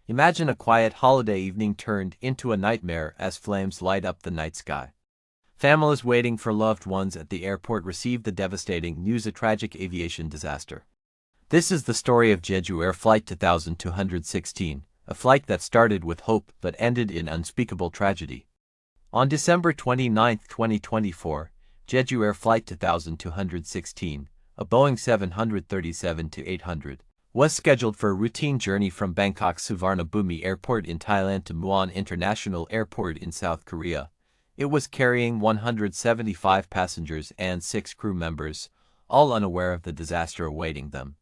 Imagine a quiet holiday evening turned into a nightmare as flames light up the night sky. Families waiting for loved ones at the airport received the devastating news of a tragic aviation disaster. This is the story of Jeju Air Flight 2216, a flight that started with hope but ended in unspeakable tragedy. On December 29, 2024, Jeju Air Flight 2216, a Boeing 737-800, was scheduled for a routine journey from Bangkok's Suvarnabhumi Airport in Thailand to Muan International Airport in South Korea. It was carrying 175 passengers and 6 crew members, all unaware of the disaster awaiting them.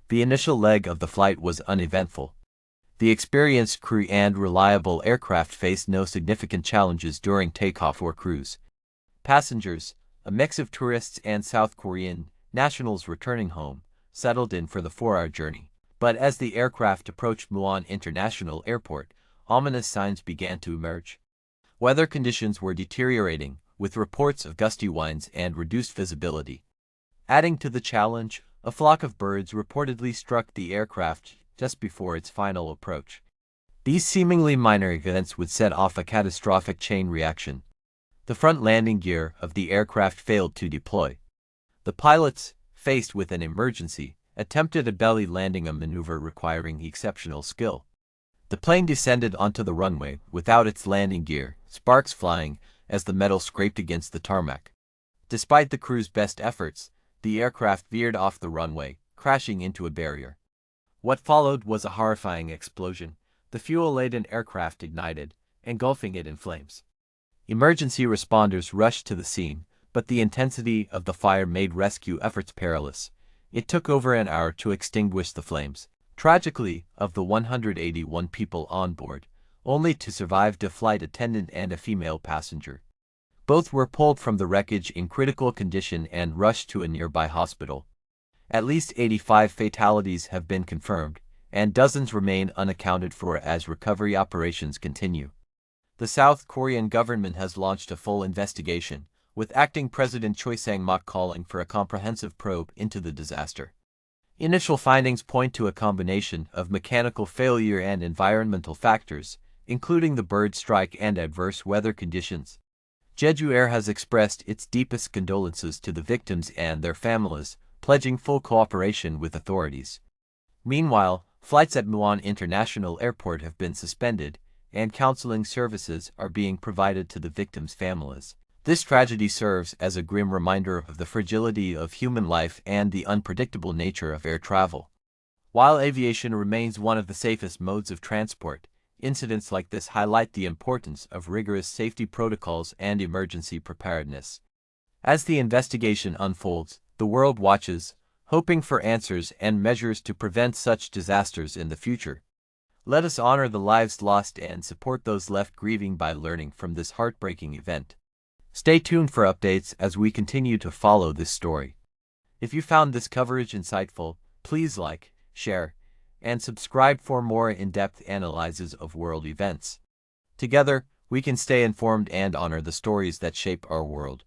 The initial leg of the flight was uneventful. The experienced crew and reliable aircraft faced no significant challenges during takeoff or cruise. Passengers, a mix of tourists and South Korean nationals returning home, settled in for the 4-hour journey. But as the aircraft approached Muan International Airport, ominous signs began to emerge. Weather conditions were deteriorating, with reports of gusty winds and reduced visibility. Adding to the challenge, a flock of birds reportedly struck the aircraft just before its final approach. These seemingly minor events would set off a catastrophic chain reaction. The front landing gear of the aircraft failed to deploy. The pilots, faced with an emergency, attempted a belly landing, a maneuver requiring exceptional skill. The plane descended onto the runway without its landing gear, sparks flying as the metal scraped against the tarmac. Despite the crew's best efforts, the aircraft veered off the runway, crashing into a barrier. What followed was a horrifying explosion. The fuel-laden aircraft ignited, engulfing it in flames. Emergency responders rushed to the scene, but the intensity of the fire made rescue efforts perilous. It took over an hour to extinguish the flames. Tragically, of the 181 people on board, only to survive a flight attendant and a female passenger. Both were pulled from the wreckage in critical condition and rushed to a nearby hospital. At least 85 fatalities have been confirmed, and dozens remain unaccounted for as recovery operations continue. The South Korean government has launched a full investigation, with acting President Choi Sang-mok calling for a comprehensive probe into the disaster. Initial findings point to a combination of mechanical failure and environmental factors, including the bird strike and adverse weather conditions. Jeju Air has expressed its deepest condolences to the victims and their families, pledging full cooperation with authorities. Meanwhile, flights at Muan International Airport have been suspended, and counseling services are being provided to the victims' families. This tragedy serves as a grim reminder of the fragility of human life and the unpredictable nature of air travel. While aviation remains one of the safest modes of transport, incidents like this highlight the importance of rigorous safety protocols and emergency preparedness. As the investigation unfolds, the world watches, hoping for answers and measures to prevent such disasters in the future. Let us honor the lives lost and support those left grieving by learning from this heartbreaking event. Stay tuned for updates as we continue to follow this story. If you found this coverage insightful, please like, share, and subscribe for more in-depth analyses of world events. Together, we can stay informed and honor the stories that shape our world.